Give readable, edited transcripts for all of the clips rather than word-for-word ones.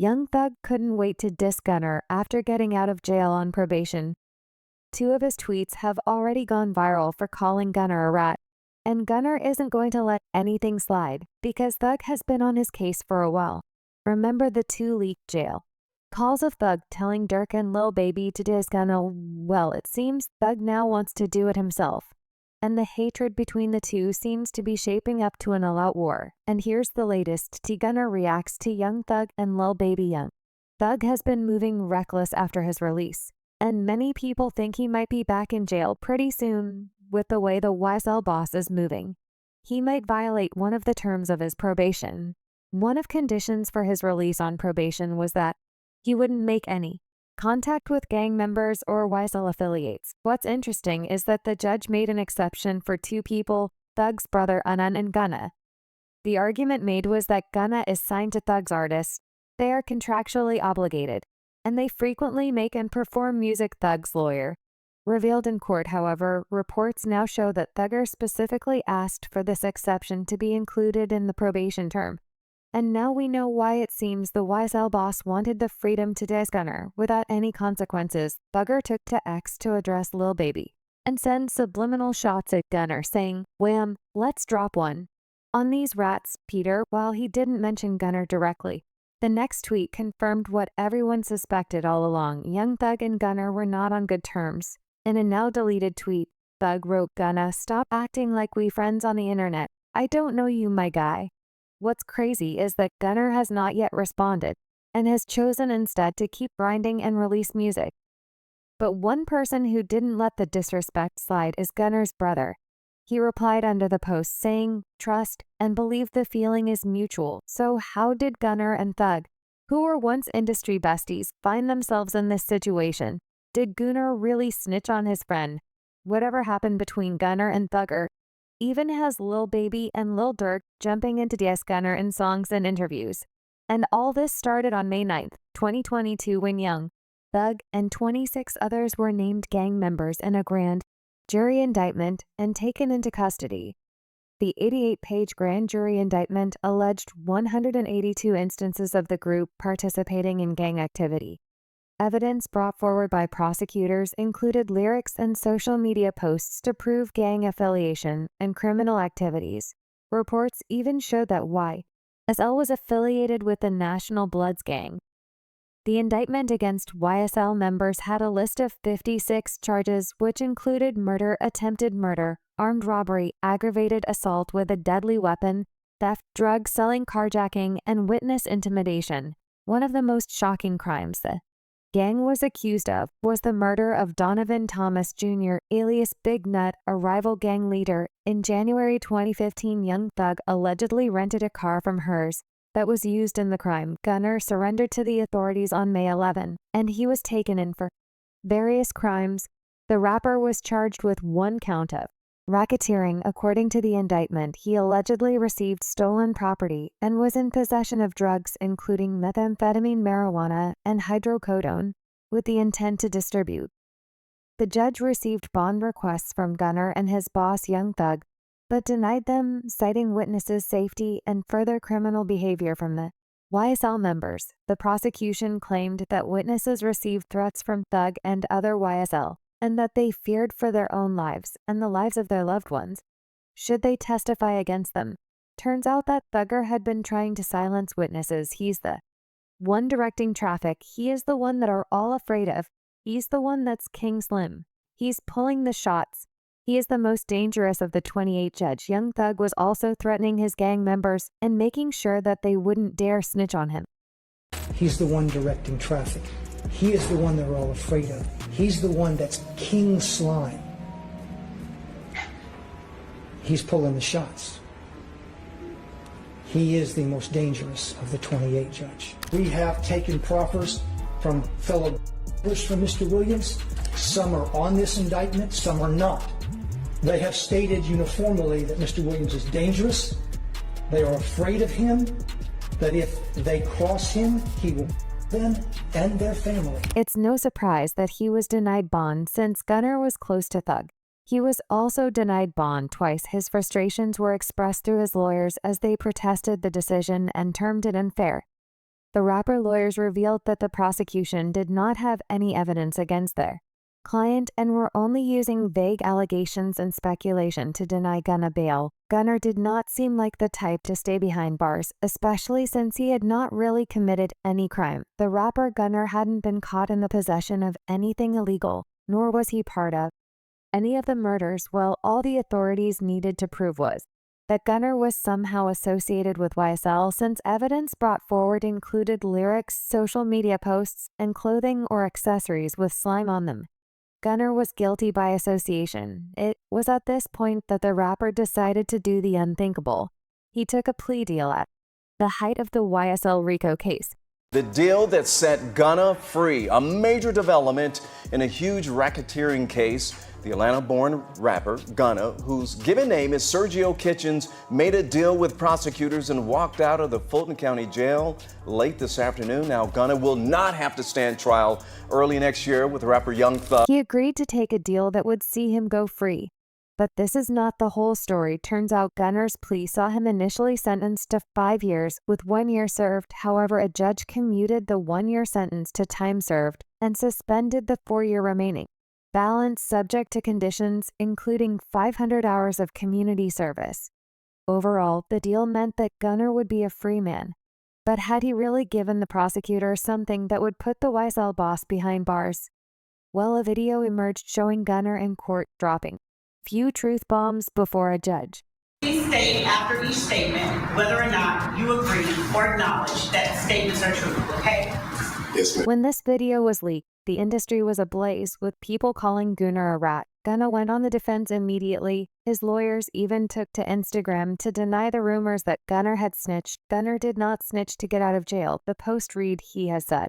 Young Thug couldn't wait to diss Gunna after getting out of jail on probation. Two of his tweets have already gone viral for calling Gunna a rat, and Gunna isn't going to let anything slide because Thug has been on his case for a while. Remember the two leaked jail calls of Thug telling Durk and Lil Baby to diss Gunna? Well, it seems Thug now wants to do it himself, and the hatred between the two seems to be shaping up to an all-out war. And here's the latest. Gunna reacts to Young Thug and Lil Baby. Young Thug has been moving reckless after his release, and many people think he might be back in jail pretty soon with the way the YSL boss is moving. He might violate one of the terms of his probation. One of conditions for his release on probation was that he wouldn't make any contact with gang members or YSL affiliates. What's interesting is that the judge made an exception for two people, Thug's brother Gunna and Gunna. The argument made was that Gunna is signed to Thug's artists. They are contractually obligated, and they frequently make and perform music. Thug's lawyer revealed in court. However, reports now show that Thugger specifically asked for this exception to be included in the probation term. And now we know why. It seems the YSL boss wanted the freedom to diss Gunna without any consequences. Thugger took to X to address Lil Baby and send subliminal shots at Gunna saying, "Wham, let's drop one on these rats, Peter," while he didn't mention Gunna directly. The next tweet confirmed what everyone suspected all along. Young Thug and Gunna were not on good terms. In a now deleted tweet, Thug wrote, "Gunna, stop acting like we friends on the internet. I don't know you, my guy." What's crazy is that Gunna has not yet responded and has chosen instead to keep grinding and release music. But one person who didn't let the disrespect slide is Gunna's brother. He replied under the post saying, "Trust and believe the feeling is mutual." So how did Gunna and Thug, who were once industry besties, find themselves in this situation? Did Gunna really snitch on his friend? Whatever happened between Gunna and Thugger even has Lil Baby and Lil Durk jumping into diss Gunna in songs and interviews. And all this started on May 9th, 2022 when Young Thug and 26 others were named gang members in a grand jury indictment and taken into custody. The 88-page grand jury indictment alleged 182 instances of the group participating in gang activity. Evidence brought forward by prosecutors included lyrics and social media posts to prove gang affiliation and criminal activities. Reports even showed that YSL was affiliated with the National Bloods gang. The indictment against YSL members had a list of 56 charges, which included murder, attempted murder, armed robbery, aggravated assault with a deadly weapon, theft, drug selling, carjacking, and witness intimidation. One of the most shocking crimes the gang was accused of was the murder of Donovan Thomas Jr., alias Big Nut, a rival gang leader. In January 2015, Young Thug allegedly rented a car from hers that was used in the crime. Gunna surrendered to the authorities on May 11, and he was taken in for various crimes. The rapper was charged with one count of racketeering. According to the indictment, he allegedly received stolen property and was in possession of drugs including methamphetamine, marijuana, and hydrocodone with the intent to distribute. The judge received bond requests from Gunna and his boss Young Thug, but denied them, citing witnesses' safety and further criminal behavior from the YSL members. The prosecution claimed that witnesses received threats from Thug and other YSL, and that they feared for their own lives and the lives of their loved ones should they testify against them. Turns out that Thugger had been trying to silence witnesses. He's the one directing traffic. He is the one that are all afraid of. He's the one that's King Slim. He's pulling the shots. He is the most dangerous of the 28 judge. Young Thug was also threatening his gang members and making sure that they wouldn't dare snitch on him. He's the one directing traffic. He is the one they're all afraid of. He's the one that's King Slime. He's pulling the shots. He is the most dangerous of the 28 judge. We have taken proffers from fellow from Mr. Williams. Some are on this indictment, some are not. They have stated uniformly that Mr. Williams is dangerous. They are afraid of him, that if they cross him, he will them and their family. It's no surprise that he was denied bond since Gunna was close to Thug. He was also denied bond twice. His frustrations were expressed through his lawyers as they protested the decision and termed it unfair. The rapper lawyers revealed that the prosecution did not have any evidence against their client and were only using vague allegations and speculation to deny Gunna bail. Gunna did not seem like the type to stay behind bars, especially since he had not really committed any crime. The rapper Gunna hadn't been caught in the possession of anything illegal, nor was he part of any of the murders. Well, all the authorities needed to prove was that Gunna was somehow associated with YSL, since evidence brought forward included lyrics, social media posts, and clothing or accessories with slime on them. Gunna was guilty by association. It was at this point that the rapper decided to do the unthinkable. He took a plea deal at the height of the YSL RICO case. The deal that set Gunna free, a major development in a huge racketeering case. The Atlanta-born rapper, Gunna, whose given name is Sergio Kitchens, made a deal with prosecutors and walked out of the Fulton County Jail late this afternoon. Now, Gunna will not have to stand trial early next year with rapper Young Thug. He agreed to take a deal that would see him go free. But this is not the whole story. Turns out Gunna's plea saw him initially sentenced to 5 years with 1 year served. However, a judge commuted the 1-year sentence to time served and suspended the 4-year remaining balance, subject to conditions, including 500 hours of community service. Overall, the deal meant that Gunna would be a free man. But had he really given the prosecutor something that would put the YSL boss behind bars? Well, a video emerged showing Gunna in court dropping few truth bombs before a judge. Please state after each statement whether or not you agree or acknowledge that statements are true, okay? Yes, ma'am. When this video was leaked, the industry was ablaze with people calling Gunna a rat. Gunna went on the defense immediately. His lawyers even took to Instagram to deny the rumors that Gunna had snitched. Gunna did not snitch to get out of jail. The post read, he has said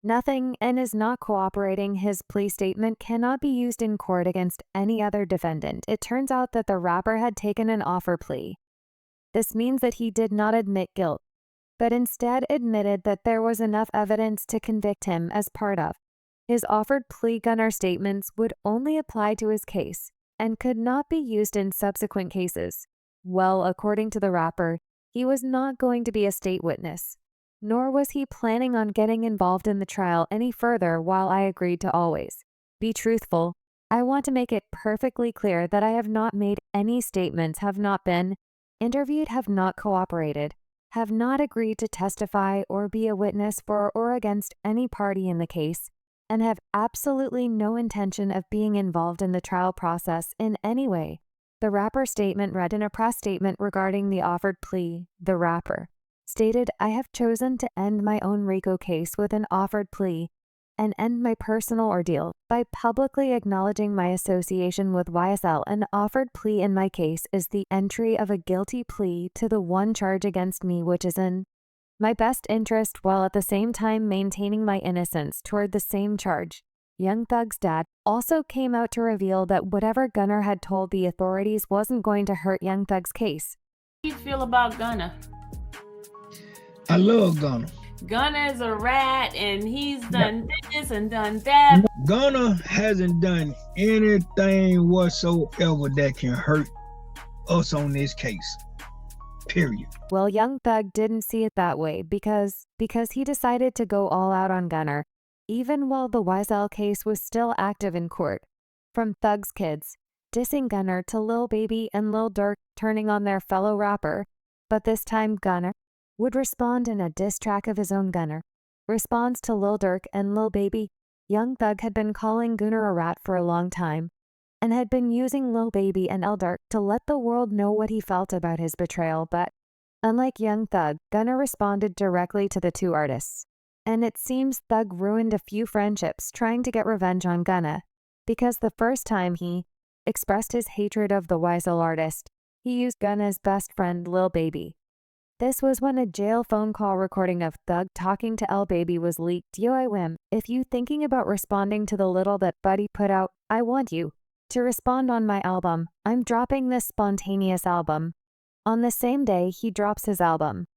nothing and is not cooperating. His plea statement cannot be used in court against any other defendant. It turns out that the rapper had taken an offer plea. This means that he did not admit guilt, but instead admitted that there was enough evidence to convict him as part of his offered plea. Gunna statements would only apply to his case and could not be used in subsequent cases. Well, according to the rapper, he was not going to be a state witness, nor was he planning on getting involved in the trial any further. While I agreed to always be truthful, I want to make it perfectly clear that I have not made any statements, have not been interviewed, have not cooperated, have not agreed to testify or be a witness for or against any party in the case, and have absolutely no intention of being involved in the trial process in any way. The rapper's statement read. In a press statement regarding the offered plea, the rapper stated, I have chosen to end my own RICO case with an offered plea and end my personal ordeal by publicly acknowledging my association with YSL. An offered plea in my case is the entry of a guilty plea to the one charge against me, which is in my best interest, while at the same time maintaining my innocence toward the same charge. Young Thug's dad also came out to reveal that whatever Gunna had told the authorities wasn't going to hurt Young Thug's case. How do you feel about Gunna? I love Gunna. Gunna is a rat and he's done this and done that. Gunna hasn't done anything whatsoever that can hurt us on this case. Period. Well, Young Thug didn't see it that way because he decided to go all out on Gunna, even while the YSL case was still active in court. From Thug's kids dissing Gunna to Lil Baby and Lil Durk turning on their fellow rapper, but this time Gunna would respond in a diss track of his own. Gunna responds to Lil Durk and Lil Baby. Young Thug had been calling Gunna a rat for a long time and had been using Lil Baby and Lil Durk to let the world know what he felt about his betrayal. But unlike Young Thug, Gunna responded directly to the two artists. And it seems Thug ruined a few friendships trying to get revenge on Gunna, because the first time he expressed his hatred of the YSL artist, he used Gunna's best friend Lil Baby. This was when a jail phone call recording of Thug talking to Lil Baby was leaked. Yo, I whim. If you thinking about responding to the little that Buddy put out, I want you to respond on my album. I'm dropping this spontaneous album. On the same day he drops his album.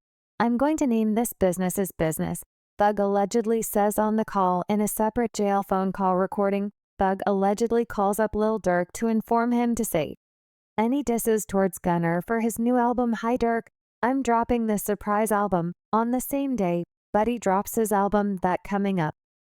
I'm going to name this business as business. Thug allegedly says on the call. In a separate jail phone call recording, Thug allegedly calls up Lil Durk to inform him to say any disses towards Gunna for his new album. Hi Durk, I'm dropping this surprise album. On the same day, Buddy drops his album That coming up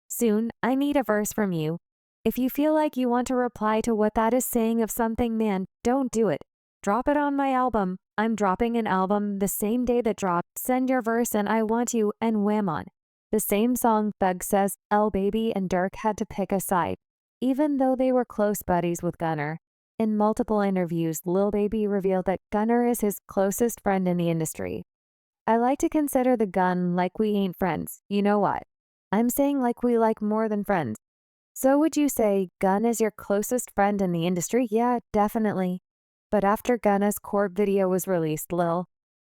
soon. I need a verse from you. If you feel like you want to reply to what that is saying of something, man, don't do it. Drop it on my album. I'm dropping an album the same day that dropped. Send your verse and I want you, and wham on. The same song, Thugg says L Baby and Durk had to pick a side, even though they were close buddies with Gunna. In multiple interviews, Lil Baby revealed that Gunna is his closest friend in the industry. I like to consider the gun like we ain't friends. You know what? I'm saying like we like more than friends. So would you say Gunna is your closest friend in the industry? Yeah, definitely. But after Gunna's court video was released, Lil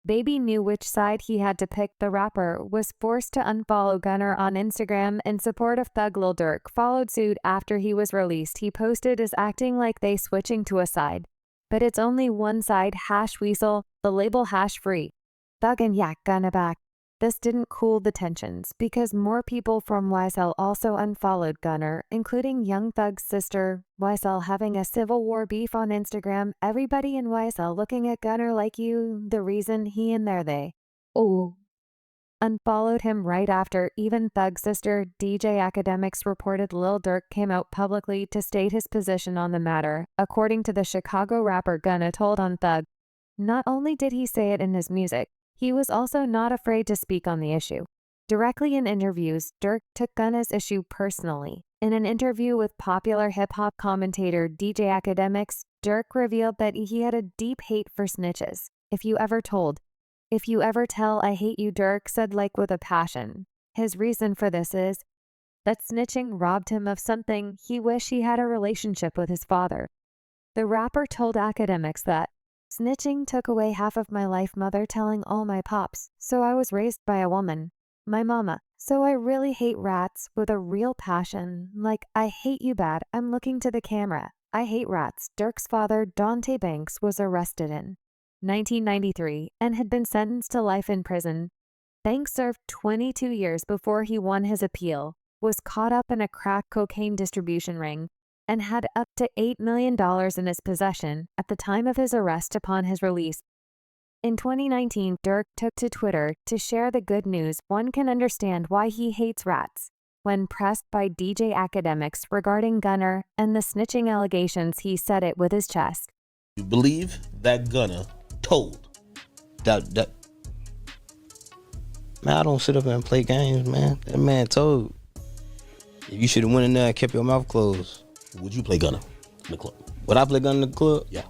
Baby knew which side he had to pick. The rapper was forced to unfollow Gunna on Instagram in support of Thugg. Lil Durk followed suit after he was released. He posted as acting like they switching to a side. But it's only one side, #Weasel, the label #free. Thugg and Yak Gunna back. This didn't cool the tensions because more people from YSL also unfollowed Gunna, including Young Thug's sister. YSL having a civil war beef on Instagram. Everybody in YSL looking at Gunna like you, the reason he and they unfollowed him right after. Even Thug's sister, DJ Academics, reported Lil Durk came out publicly to state his position on the matter. According to the Chicago rapper, Gunna told on Thugg, not only did he say it in his music, he was also not afraid to speak on the issue. Directly in interviews, Durk took Gunna's issue personally. In an interview with popular hip-hop commentator DJ Academics, Durk revealed that he had a deep hate for snitches. If you ever tell, I hate you, Durk said like with a passion. His reason for this is that snitching robbed him of something. He wished he had a relationship with his father. The rapper told Academics that snitching took away half of my life, mother telling all my pops, so I was raised by a woman, my mama, so I really hate rats with a real passion, like I hate you bad, I'm looking to the camera, I hate rats. Durk's father, Dante Banks, was arrested in 1993 and had been sentenced to life in prison. Banks served 22 years before he won his appeal, was caught up in a crack cocaine distribution ring, and had up to $8 million in his possession at the time of his arrest. Upon his release in 2019, Durk took to Twitter to share the good news. One can understand why he hates rats. When pressed by DJ Academics regarding Gunna and the snitching allegations, he said it with his chest. You believe that Gunna told that man, I don't sit up and play games, man. That man told. You should have went in there and kept your mouth closed. Would you play Gunna in the club? Would I play Gunna in the club? Yeah.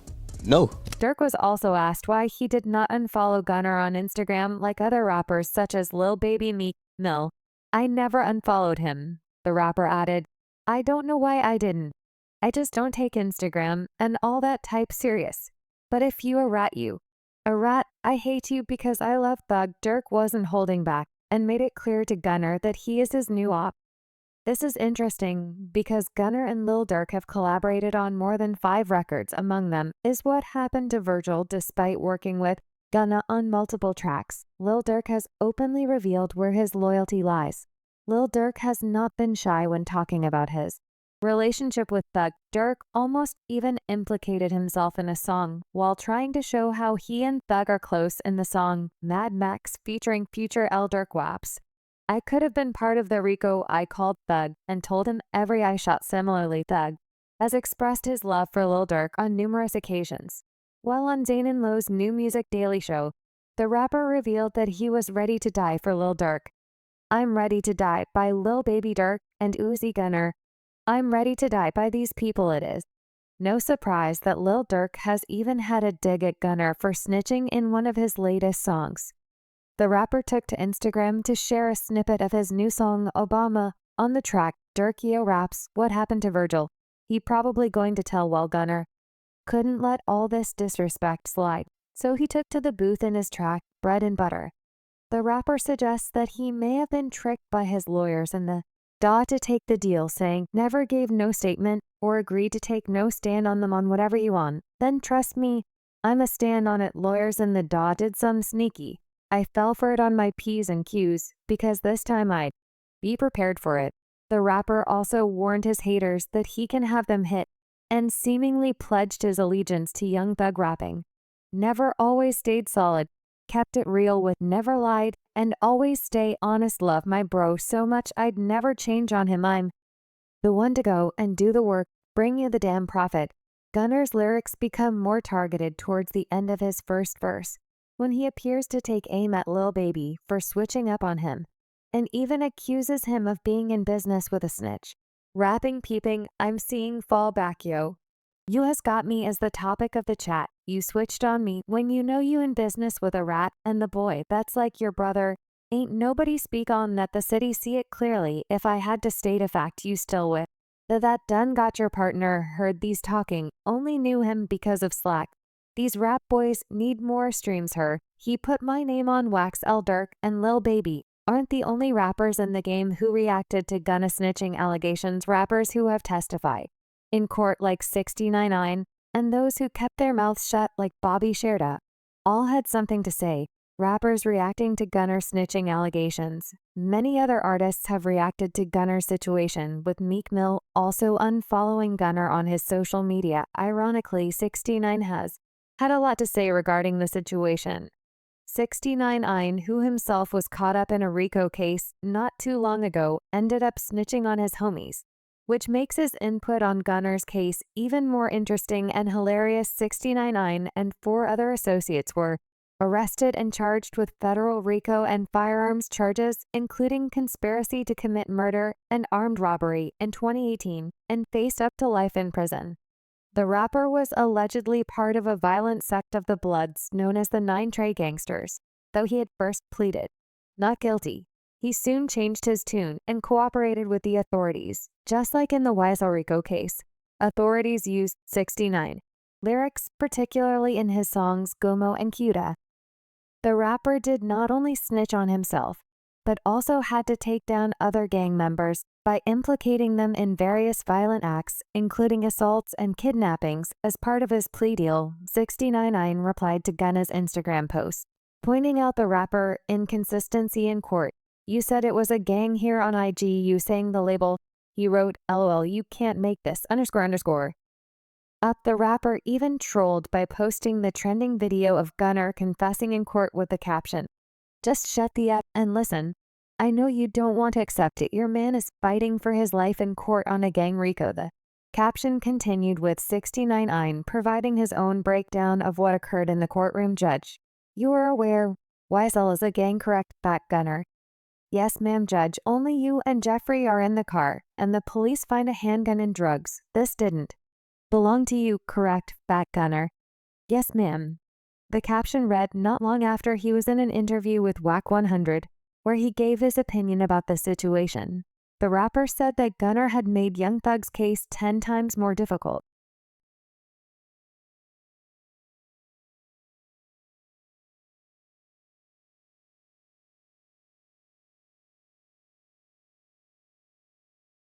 No. Durk was also asked why he did not unfollow Gunna on Instagram like other rappers such as Lil Baby, Meek Mill. I never unfollowed him. The rapper added, I don't know why I didn't. I just don't take Instagram and all that type serious. But if you a rat, I hate you because I love Thugg. Durk wasn't holding back and made it clear to Gunna that he is his new op. This is interesting because Gunna and Lil Durk have collaborated on more than 5 records. Among them is What Happened to Virgil. Despite working with Gunna on multiple tracks, Lil Durk has openly revealed where his loyalty lies. Lil Durk has not been shy when talking about his relationship with Thugg. Durk almost even implicated himself in a song while trying to show how he and Thugg are close in the song Mad Max featuring Future L. Durk Waps. I could have been part of the RICO I called Thugg and told him every I shot. Similarly, Thugg has expressed his love for Lil Durk on numerous occasions. While on Zayn and Lowe's New Music Daily Show, the rapper revealed that he was ready to die for Lil Durk. I'm ready to die by Lil Baby Durk and Uzi Gunner. I'm ready to die by these people. It is no surprise that Lil Durk has even had a dig at Gunner for snitching in one of his latest songs. The rapper took to Instagram to share a snippet of his new song, Obama. On the track, Durk raps, What Happened to Virgil? He probably going to tell Gunner couldn't let all this disrespect slide, so he took to the booth in his track, Bread and Butter. The rapper suggests that he may have been tricked by his lawyers and the DAW to take the deal, saying, never gave no statement or agreed to take no stand on them on whatever you want. Then trust me, I'm a stand on it. Lawyers and the DAW did some sneaky. I fell for it on my P's and Q's because this time I'd be prepared for it. The rapper also warned his haters that he can have them hit and seemingly pledged his allegiance to Young Thug rapping. Never always stayed solid. kept it real with never lied, and always stay honest. Love my bro so much I'd never change on him. I'm the one to go and do the work, bring you the damn profit. Gunna's lyrics become more targeted towards the end of his first verse, when he appears to take aim at Lil Baby for switching up on him, and even accuses him of being in business with a snitch. Rapping peeping, I'm seeing fall back yo. You has got me as the topic of the chat. You switched on me when you know you in business with a rat and the boy that's like your brother. Ain't nobody speak on that, the city see it clearly. If I had to state a fact you still with. That done got your partner heard these talking, only knew him because of Slack. These rap boys need more streams her. He put my name on YSL Durk and Lil Baby aren't the only rappers in the game who reacted to Gunna snitching allegations. Rappers who have testified in court like 69ine and those who kept their mouths shut like Bobby Sherda all had something to say. Rappers reacting to Gunner snitching allegations. Many other artists have reacted to Gunner's situation, with Meek Mill also unfollowing Gunner on his social media. Ironically, 69 has had a lot to say regarding the situation. 69ine, who himself was caught up in a RICO case not too long ago, ended up snitching on his homies, which makes his input on Gunner's case even more interesting and hilarious. 69ine and 4 other associates were arrested and charged with federal RICO and firearms charges, including conspiracy to commit murder and armed robbery in 2018, and faced up to life in prison. The rapper was allegedly part of a violent sect of the Bloods known as the 9 Trey Gangsters. Though he had first pleaded not guilty, he soon changed his tune and cooperated with the authorities. Just like in the YSL RICO case, authorities used 69 lyrics, particularly in his songs Gomo and Cuda. The rapper did not only snitch on himself, but also had to take down other gang members by implicating them in various violent acts, including assaults and kidnappings, as part of his plea deal. 69ine replied to Gunna's Instagram post, pointing out the rapper inconsistency in court. You said it was a gang here on IG, you saying the label. He wrote, LOL, you can't make this, __. Up. The rapper even trolled by posting the trending video of Gunner confessing in court with the caption, just shut the F and listen. I know you don't want to accept it. Your man is fighting for his life in court on a gang RICO. The caption continued with 69ine providing his own breakdown of what occurred in the courtroom. Judge, you are aware YSL is a gang, correct? Back Gunner. Yes ma'am. Judge, only you and Jeffrey are in the car, and the police find a handgun and drugs. This didn't belong to you, correct? Back Gunner. Yes ma'am. The caption read not long after he was in an interview with Whack 100, where he gave his opinion about the situation. The rapper said that Gunner had made Young Thug's case 10 times more difficult,